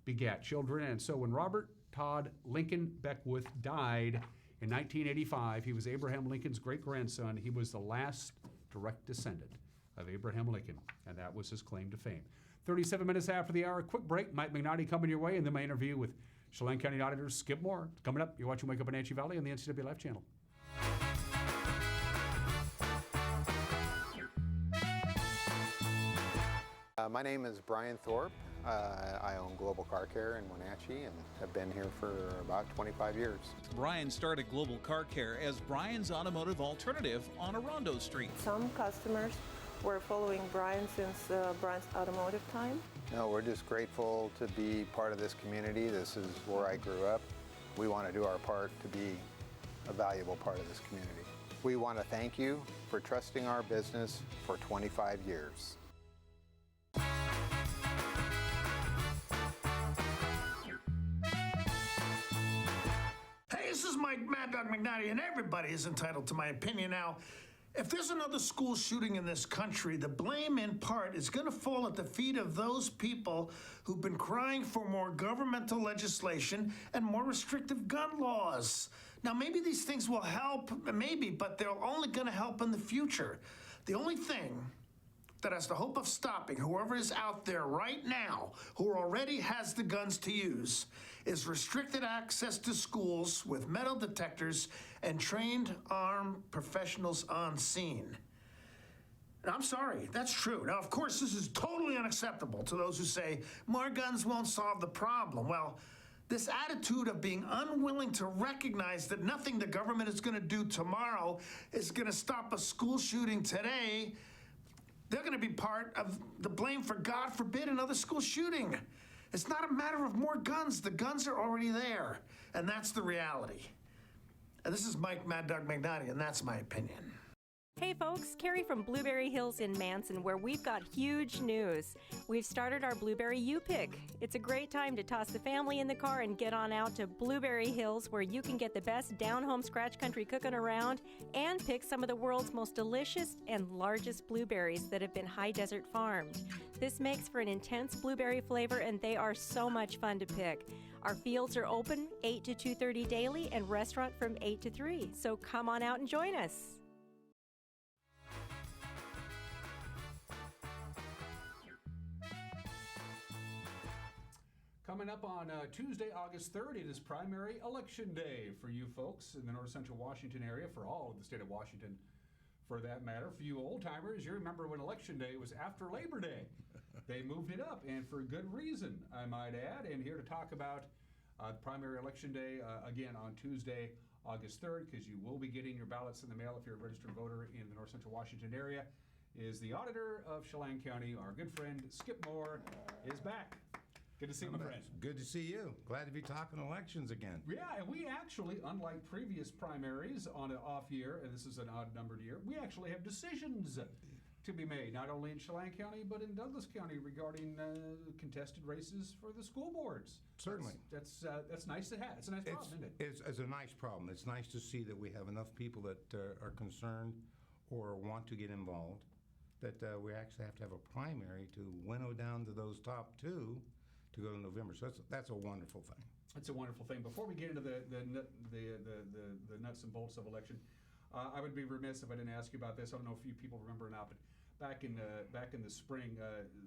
begat children. And so when Robert Todd Lincoln Beckwith died in 1985, he was Abraham Lincoln's great-grandson. He was the last direct descendant of Abraham Lincoln, and that was his claim to fame. 37 minutes after the hour, quick break. Mike McNaughty coming your way, and then my interview with Chelan County Auditor Skip Moore. Coming up, you're watching Wake Up Wenatchee Valley on the NCW Life channel. My name is Brian Thorpe. I own Global Car Care in Wenatchee and have been here for about 25 years. Brian started Global Car Care as Brian's automotive alternative on Orondo Street. Some customers were following Brian since Brian's automotive time. No, we're just grateful to be part of this community. This is where I grew up. We want to do our part to be a valuable part of this community. We want to thank you for trusting our business for 25 years. Hey, this is Mad Dog McNaughty, and everybody is entitled to my opinion. Now, if there's another school shooting in this country, the blame in part is going to fall at the feet of those people who've been crying for more governmental legislation and more restrictive gun laws. Now, maybe these things will help, maybe, but they're only going to help in the future. The only thing that has the hope of stopping whoever is out there right now who already has the guns to use is restricted access to schools with metal detectors and trained armed professionals on scene. And I'm sorry, that's true. Now, of course, this is totally unacceptable to those who say more guns won't solve the problem. Well, this attitude of being unwilling to recognize that nothing the government is going to do tomorrow is going to stop a school shooting today, they're going to be part of the blame for, God forbid, another school shooting. It's not a matter of more guns. The guns are already there, and that's the reality. And this is Mike Mad Dog McNaughty, and that's my opinion. Hey folks, Carrie from Blueberry Hills in Manson, where we've got huge news. We've started our Blueberry U-Pick. It's a great time to toss the family in the car and get on out to Blueberry Hills, where you can get the best down-home scratch country cooking around and pick some of the world's most delicious and largest blueberries that have been high desert farmed. This makes for an intense blueberry flavor, and they are so much fun to pick. Our fields are open 8 to 2:30 daily and restaurant from 8 to 3, so come on out and join us. Coming up on Tuesday, August 3rd, it is primary election day for you folks in the north central Washington area, for all of the state of Washington for that matter. For you old timers, you remember when election day was after Labor Day. They moved it up, and for good reason, I might add. And here to talk about primary election day again on Tuesday, August 3rd, because you will be getting your ballots in the mail if you're a registered voter in the north central Washington area, is the auditor of Chelan County. Our good friend Skip Moore is back. Good to see you, my friend. Good to see you. Glad to be talking elections again. Yeah, and we actually, unlike previous primaries on an off year, and this is an odd-numbered year, we actually have decisions to be made, not only in Chelan County, but in Douglas County regarding contested races for the school boards. Certainly. That's nice to have. It's a nice problem, isn't it? It's a nice problem. It's nice to see that we have enough people that are concerned or want to get involved, that we actually have to have a primary to winnow down to those top two to go to November. So that's a wonderful thing. It's a wonderful thing. Before we get into the nuts and bolts of election, I would be remiss if I didn't ask you about this. I don't know if you people remember or not, but back in the spring,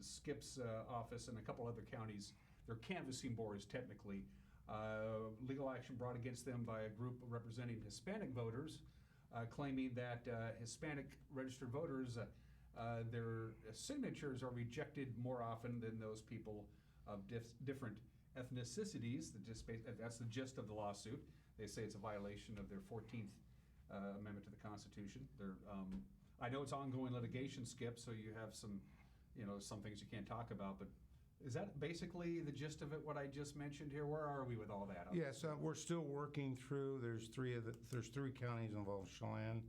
Skip's office and a couple other counties, their canvassing boards technically, legal action brought against them by a group representing Hispanic voters, claiming that Hispanic registered voters, their signatures are rejected more often than those people of different ethnicities. That's the gist of the lawsuit. They say it's a violation of their 14th Amendment to the Constitution. I know it's ongoing litigation, Skip, so you have some things you can't talk about, but is that basically the gist of it, what I just mentioned here? Where are we with all that? Yes, we're still working through. There's three counties involved: Chelan,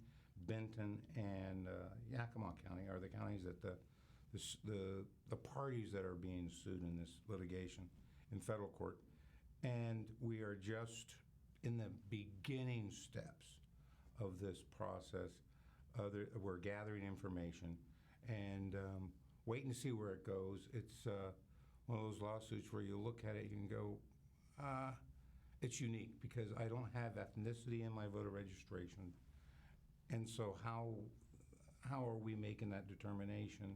Benton, and Yakima County are the counties that the parties that are being sued in this litigation in federal court. And we are just in the beginning steps of this process. We're gathering information and waiting to see where it goes. It's one of those lawsuits where you look at it, you can go, it's unique because I don't have ethnicity in my voter registration. And so how are we making that determination?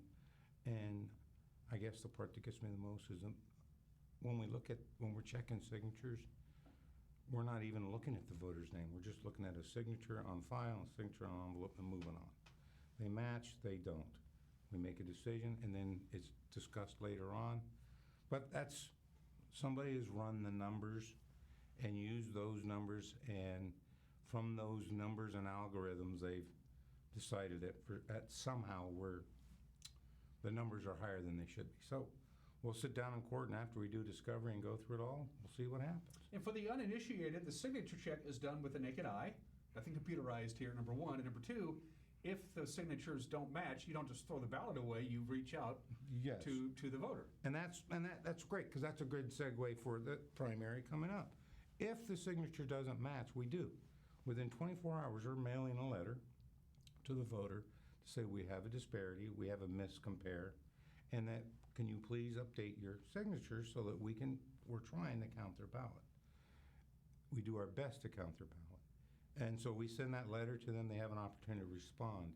And I guess the part that gets me the most is when we're checking signatures, we're not even looking at the voter's name. We're just looking at a signature on file, a signature on envelope, and moving on. They match, they don't. We make a decision, and then it's discussed later on. But somebody has run the numbers and used those numbers, and from those numbers and algorithms, they've decided that somehow the numbers are higher than they should be. So we'll sit down in court, and after we do discovery and go through it all, we'll see what happens. And for the uninitiated, the signature check is done with the naked eye. Nothing computerized here, number one. And number two, if the signatures don't match, you don't just throw the ballot away. You reach out to the voter. And that's great, because that's a good segue for the primary coming up. If the signature doesn't match, we do. Within 24 hours, we're mailing a letter to the voter to say we have a disparity, we have a miscompare, and that can you please update your signature so that we're trying to count their ballot. We do our best to count their ballot. And so we send that letter to them, they have an opportunity to respond.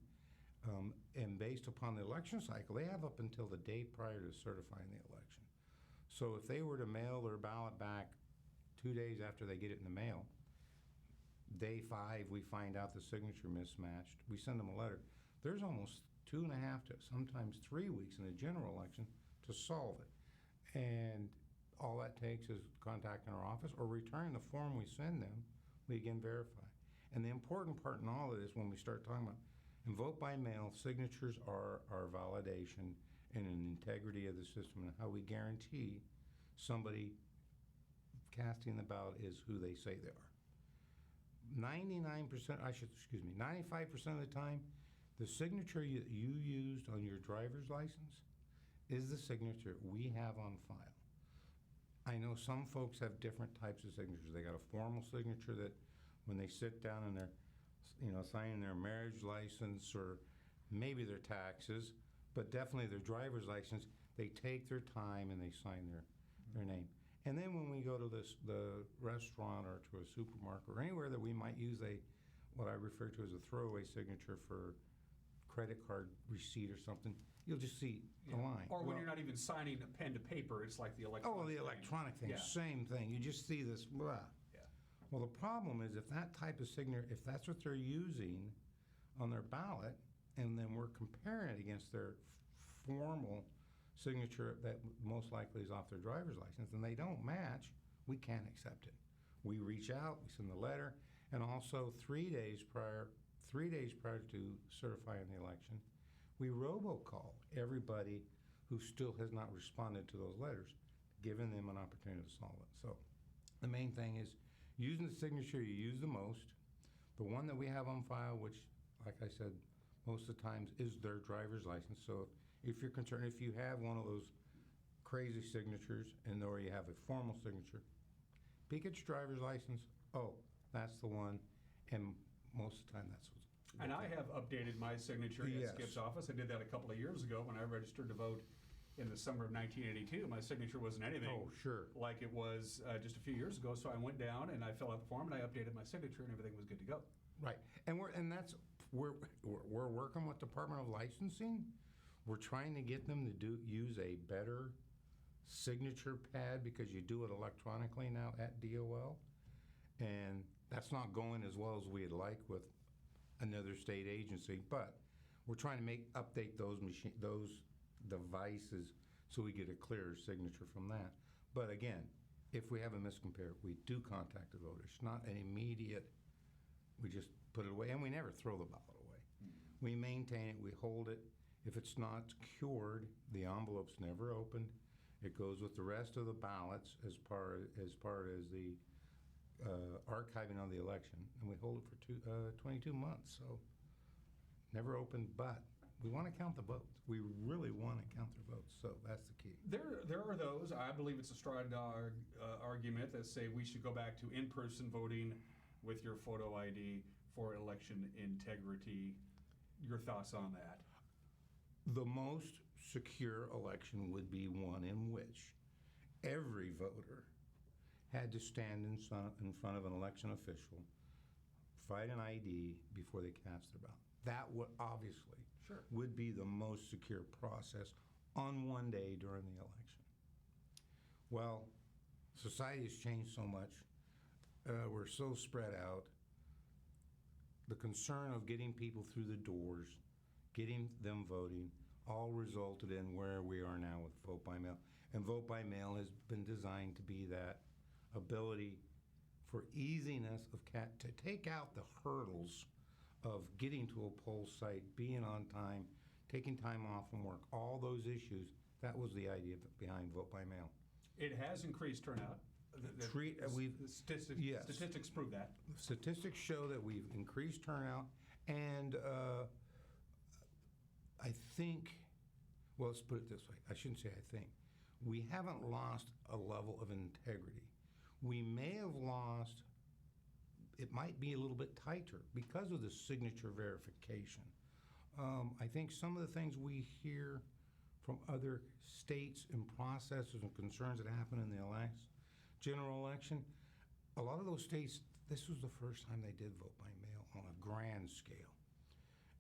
And based upon the election cycle, they have up until the day prior to certifying the election. So if they were to mail their ballot back 2 days after they get it in the mail, day 5, we find out the signature mismatched, we send them a letter. There's almost 2.5 to sometimes 3 weeks in the general election to solve it. And all that takes is contacting our office or returning the form we send them, we again verify. And the important part in all of this, when we start talking about, and vote by mail, signatures are our validation and an integrity of the system and how we guarantee somebody casting the ballot is who they say they are. 95% of the time, the signature you used on your driver's license is the signature we have on file. I know some folks have different types of signatures. They got a formal signature that when they sit down and they're signing their marriage license or maybe their taxes, but definitely their driver's license, they take their time and they sign their name. And then when we go to the restaurant or to a supermarket or anywhere that we might use what I refer to as a throwaway signature for credit card receipt or something, you'll just see a line. Or when Well, you're not even signing a pen to paper, it's like the electronic Oh, the thing. electronic thing, Yeah. same thing. You just see this, blah. Yeah. Well, the problem is if that type of signature, if that's what they're using on their ballot, and then we're comparing it against their formal signature that most likely is off their driver's license, and they don't match, we can't accept it. We reach out, we send the letter, and also 3 days prior to certifying the election, we robocall everybody who still has not responded to those letters, giving them an opportunity to solve it. So the main thing is using the signature you use the most. The one that we have on file, which, like I said, most of the times is their driver's license. So if you're concerned, if you have one of those crazy signatures and or you have a formal signature, peek at your driver's license. Oh, that's the one. And most of the time that's what's. And I have updated my signature Yes. at Skip's office. I did that a couple of years ago when I registered to vote in the summer of 1982. My signature wasn't anything Oh, sure. like it was just a few years ago. So I went down and I filled out the form and I updated my signature and everything was good to go. Right, and we're working with Department of Licensing. We're trying to get them to use a better signature pad because you do it electronically now at DOL, and that's not going as well as we'd like with another state agency. But we're trying to update those devices so we get a clearer signature from that. But again, if we have a miscompare, we do contact the voter. It's not an immediate. We just put it away, and we never throw the ballot away. We maintain it, we hold it. If it's not cured, the envelope's never opened. It goes with the rest of the ballots as part as the archiving of the election, and we hold it for 22 months. So never opened, but we want to count the votes. We really want to count their votes, so that's the key. There are those, I believe it's a straw dog argument, that say we should go back to in-person voting with your photo ID for election integrity. Your thoughts on that? The most secure election would be one in which every voter had to stand in front of an election official, provide an ID before they cast their ballot. That would obviously would be the most secure process on one day during the election. Well, society has changed so much. We're so spread out. The concern of getting people through the doors, getting them voting, all resulted in where we are now with vote by mail. And vote by mail has been designed to be that ability for easiness of to take out the hurdles of getting to a poll site, being on time, taking time off from work, all those issues. That was the idea behind vote by mail. It has increased turnout. Statistics prove that. Statistics show that we've increased turnout, and I think, well, let's put it this way. I shouldn't say I think. We haven't lost a level of integrity. We may have lost, it might be a little bit tighter because of the signature verification. I think some of the things we hear from other states and processes and concerns that happen in the general election, a lot of those states, this was the first time they did vote by mail on a grand scale.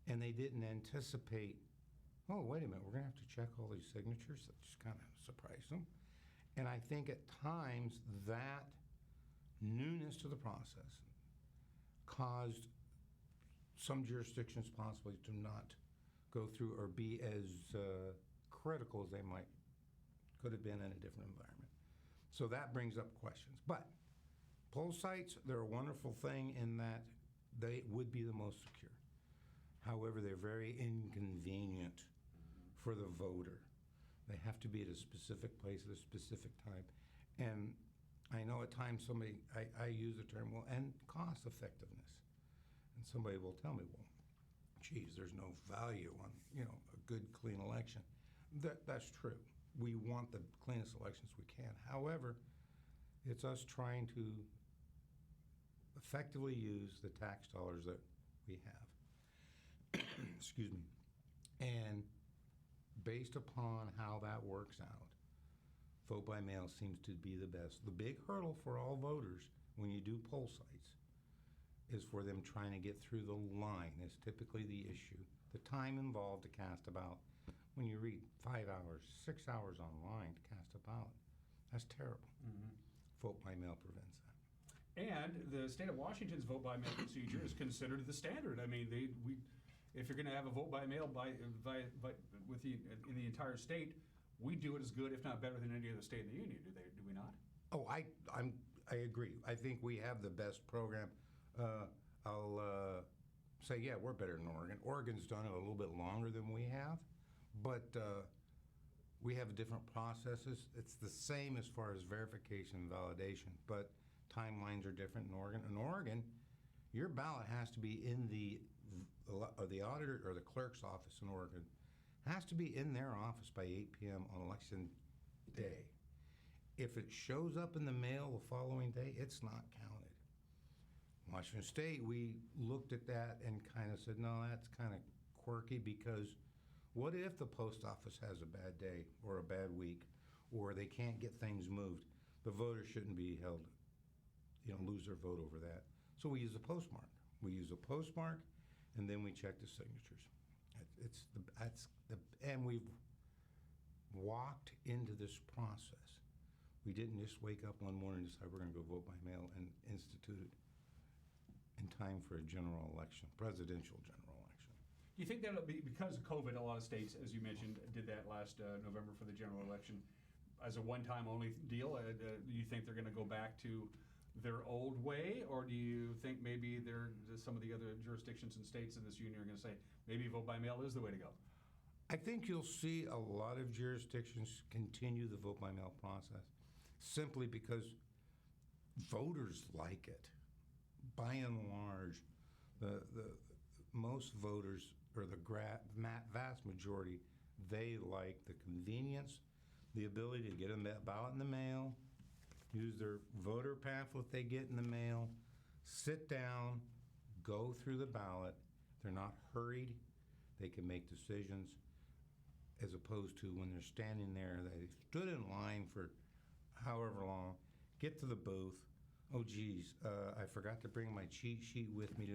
And they didn't anticipate, oh, wait a minute, we're going to have to check all these signatures. That just kind of surprised them. And I think at times that newness to the process caused some jurisdictions possibly to not go through or be as critical as they could have been in a different environment. So that brings up questions. But poll sites, they're a wonderful thing in that they would be the most secure. However, they're very inconvenient for the voter. They have to be at a specific place at a specific time. And I know at times I use the term, well, and cost effectiveness. And somebody will tell me, well, geez, there's no value on, a good, clean election. That's true. We want the cleanest elections we can. However, it's us trying to effectively use the tax dollars that we have. Excuse me. And based upon how that works out, vote by mail seems to be the best. The big hurdle for all voters when you do poll sites is for them trying to get through the line is typically the issue. The time involved to cast about, when you read 5 hours, 6 hours online to cast a ballot. That's terrible. Vote by mail prevents that. And the state of Washington's vote by mail procedure is considered the standard. I mean, if you're going to have a vote by mail in the entire state, we do it as good, if not better, than any other state in the union. Do we not? Oh, I agree. I think we have the best program. I'll say, yeah, we're better than Oregon. Oregon's done it a little bit longer than we have, but we have different processes. It's the same as far as verification and validation, but timelines are different in Oregon. In Oregon, your ballot has to be in the auditor or the clerk's office in Oregon, has to be in their office by 8 p.m. on election day. If it shows up in the mail the following day, it's not counted. Washington State, we looked at that and kind of said, no, that's kind of quirky, because what if the post office has a bad day or a bad week, or they can't get things moved? The voters shouldn't be held, lose their vote over that. So we use a postmark. And then we check the signatures. And we've walked into this process. We didn't just wake up one morning and decide we're going to go vote by mail and institute it in time for a general election, presidential general election. Do you think that'll be because of COVID? A lot of states, as you mentioned, did that last November for the general election as a one-time only deal. Do you think they're going to go back to their old way, or do you think maybe some of the other jurisdictions and states in this union are going to say maybe vote by mail is the way to go? I think you'll see a lot of jurisdictions continue the vote by mail process simply because voters like it. By and large, the most voters, or the vast majority, they like the convenience, the ability to get a ballot in the mail, use their voter pamphlet they get in the mail, sit down, go through the ballot. They're not hurried. They can make decisions, as opposed to when they're standing there, they stood in line for however long, get to the booth. Oh, geez, I forgot to bring my cheat sheet with me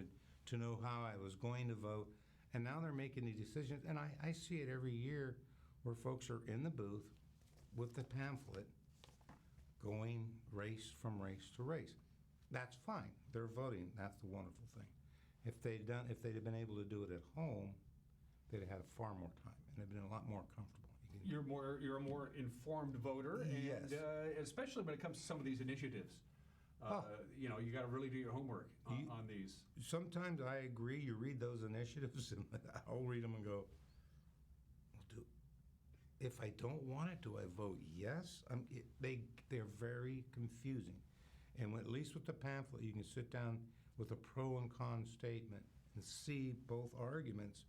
to know how I was going to vote. And now they're making the decisions. And I see it every year where folks are in the booth with the pamphlet going race from race to race. That's fine. They're voting. That's the wonderful thing. If they'd have been able to do it at home, they'd have had far more time and they'd been a lot more comfortable. You're a more informed voter, and Yes. Especially when it comes to some of these initiatives. You got to really do your homework on these. Sometimes I agree. You read those initiatives, and I'll read them and go, if I don't want it, do I vote yes? They're very confusing. And at least with the pamphlet, you can sit down with a pro and con statement and see both arguments,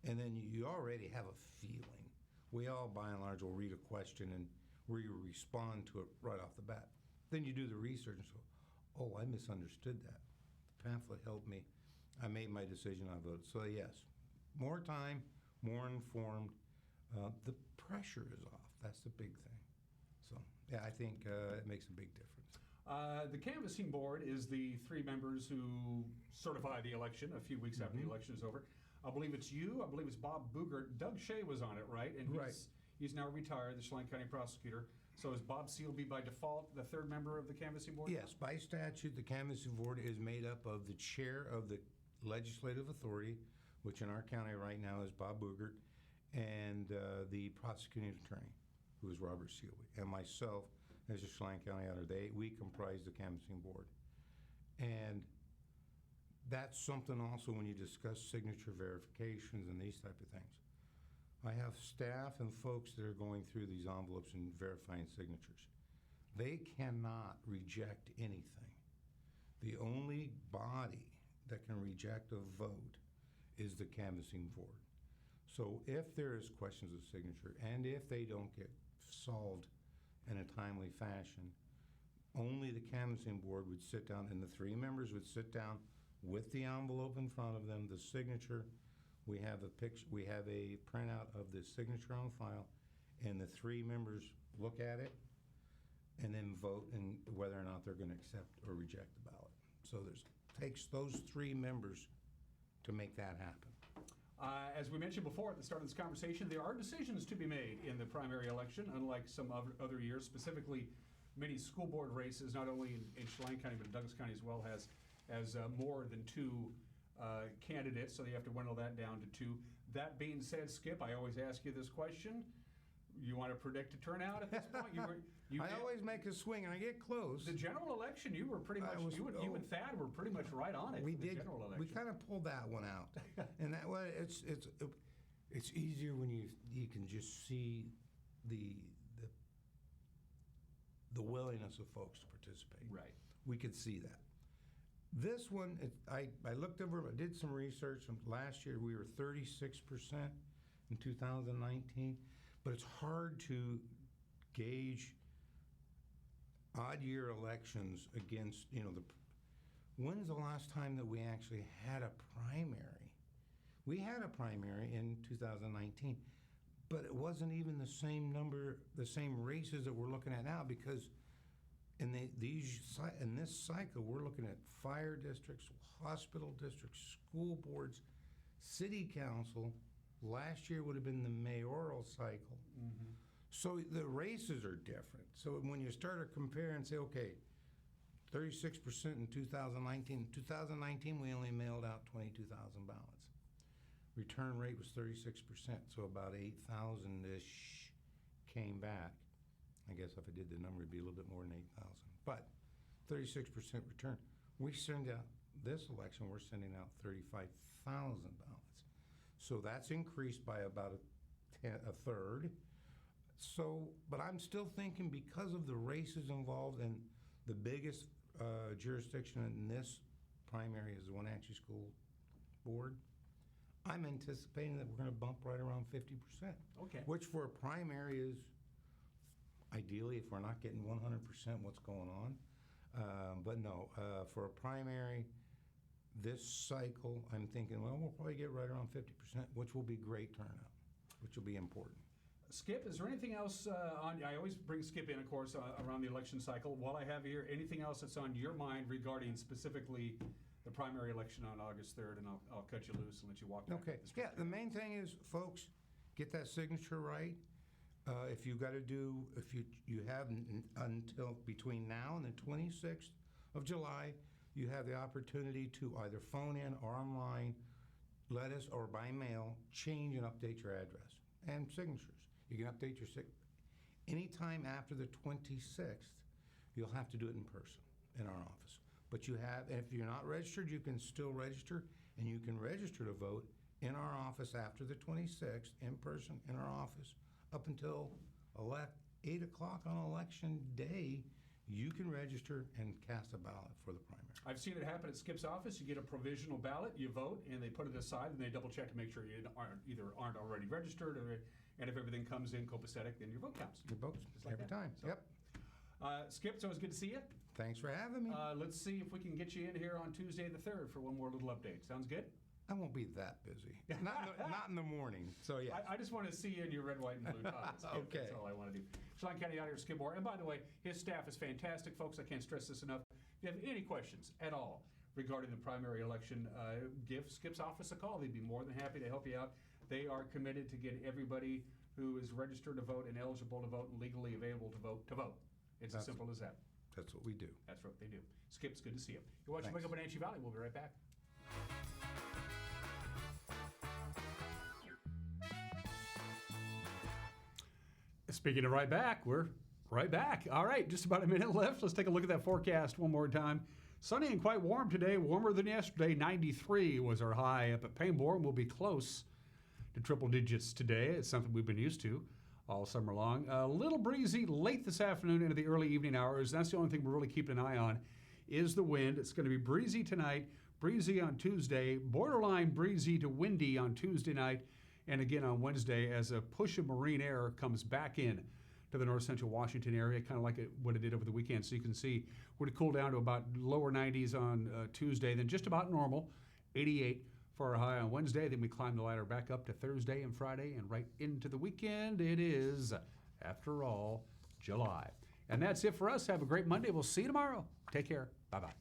and then you already have a feeling. We all, by and large, will read a question and where you respond to it right off the bat. Then you do the research and go, oh, I misunderstood that. The pamphlet helped me. I made my decision, I voted. So yes, more time, more informed. The pressure is off. That's the big thing. So yeah, I think it makes a big difference. The canvassing board is the 3 members who certify the election a few weeks after the election is over. I believe it's you. I believe it's Bob Boogert. Doug Shea was on it, right? And he's now retired, the Chelan County prosecutor. So is Bob Seal be by default the 3rd member of the canvassing board? Yes, by statute, the canvassing board is made up of the chair of the legislative authority, which in our county right now is Bob Boogert, and the prosecuting attorney, who is Robert Seelby, and myself as a Chelan County auditor. We comprise the canvassing board. And that's something also when you discuss signature verifications and these type of things. I have staff and folks that are going through these envelopes and verifying signatures. They cannot reject anything. The only body that can reject a vote is the canvassing board. So if there is questions of signature, and if they don't get solved in a timely fashion, only the canvassing board would sit down, and the 3 members would sit down with the envelope in front of them, the signature. We have a picture. We have a printout of the signature on file, and the 3 members look at it and then vote and whether or not they're going to accept or reject the ballot. So takes those 3 members to make that happen. As we mentioned before at the start of this conversation, there are decisions to be made in the primary election, unlike some other years. Specifically, many school board races, not only in Chelan County but in Douglas County as well, has more than 2 candidates, so you have to dwindle that down to 2. That being said, Skip, I always ask you this question. You want to predict a turnout at this point? I always make a swing, and I get close. The general election, you were pretty much, you and Thad were pretty much right on it. We for the did. General election. We kind of pulled that one out, and that way it's easier when you can just see the willingness of folks to participate. Right. We could see that. This one, I looked over. I did some research. Last year we were 36% in 2019, but it's hard to gauge odd year elections against, when's the last time that we actually had a primary? We had a primary in 2019, but it wasn't even the same number, the same races that we're looking at now, because in this cycle, we're looking at fire districts, hospital districts, school boards, city council. Last year would have been the mayoral cycle. Mm-hmm. So the races are different. So when you start to compare and say, okay, 36% in 2019. In 2019, we only mailed out 22,000 ballots. Return rate was 36%, so about 8,000-ish came back. I guess if I did the number, it'd be a little bit more than 8,000. But 36% return. We send out, this election, we're sending out 35,000 ballots. So that's increased by about a third. So, but I'm still thinking, because of the races involved, and the biggest jurisdiction in this primary is the Wenatchee School Board, I'm anticipating that we're going to bump right around 50%. Okay. Which for a primary is, ideally, if we're not getting 100% what's going on. But no, for a primary, this cycle, I'm thinking, well, we'll probably get right around 50%, which will be great turnout, which will be important. Skip, is there anything else I always bring Skip in, of course, around the election cycle. While I have you here, anything else that's on your mind regarding specifically the primary election on August 3rd, and I'll cut you loose and let you walk back. Okay, yeah, the main thing is, folks, get that signature right. If you have until between now and the 26th of July, you have the opportunity to either phone in or online, let us, or by mail, change and update your address and signatures. You can update your anytime after the 26th. You'll have to do it in person in our office. But if you're not registered, you can still register, and you can register to vote in our office after the 26th, in person in our office, up until 8 o'clock on election day. You can register and cast a ballot for the primary. I've seen it happen at Skip's office. You get a provisional ballot, you vote, and they put it aside, and they double check to make sure you aren't already registered, and if everything comes in copacetic, then your vote counts. Your votes every time. So, yep. Skip, it's always good to see you. Thanks for having me. Let's see if we can get you in here on Tuesday the 3rd for one more little update. Sounds good? I won't be that busy. Not in the morning. So yeah. I just want to see you in your red, white, and blue ties. Okay. That's all I want to do. Chelan County Auditor Skip Moore. And by the way, his staff is fantastic, folks. I can't stress this enough. If you have any questions at all regarding the primary election, give Skip's office a call. They'd be more than happy to help you out. They are committed to get everybody who is registered to vote and eligible to vote and legally available to vote. It's as simple as that. That's what we do. That's what they do. Skip, it's good to see you. You're watching Thanks. Wake Up Wenatchee Valley. We'll be right back. Speaking of right back, we're right back. All right, just about a minute left. Let's take a look at that forecast one more time. Sunny and quite warm today, warmer than yesterday. 93 was our high up at Pangborn. We'll be close to triple digits today. It's something we've been used to all summer long. A little breezy late this afternoon into the early evening hours. That's the only thing we're really keeping an eye on is the wind. It's going to be breezy tonight, breezy on Tuesday, borderline breezy to windy on Tuesday night, and again on Wednesday as a push of marine air comes back in to the north central Washington area, kind of like what it did over the weekend. So you can see we're to cool down to about lower 90s on Tuesday, then just about normal, 88 for our high on Wednesday. Then we climb the ladder back up to Thursday and Friday and right into the weekend. It is, after all, July. And that's it for us. Have a great Monday. We'll see you tomorrow. Take care. Bye-bye.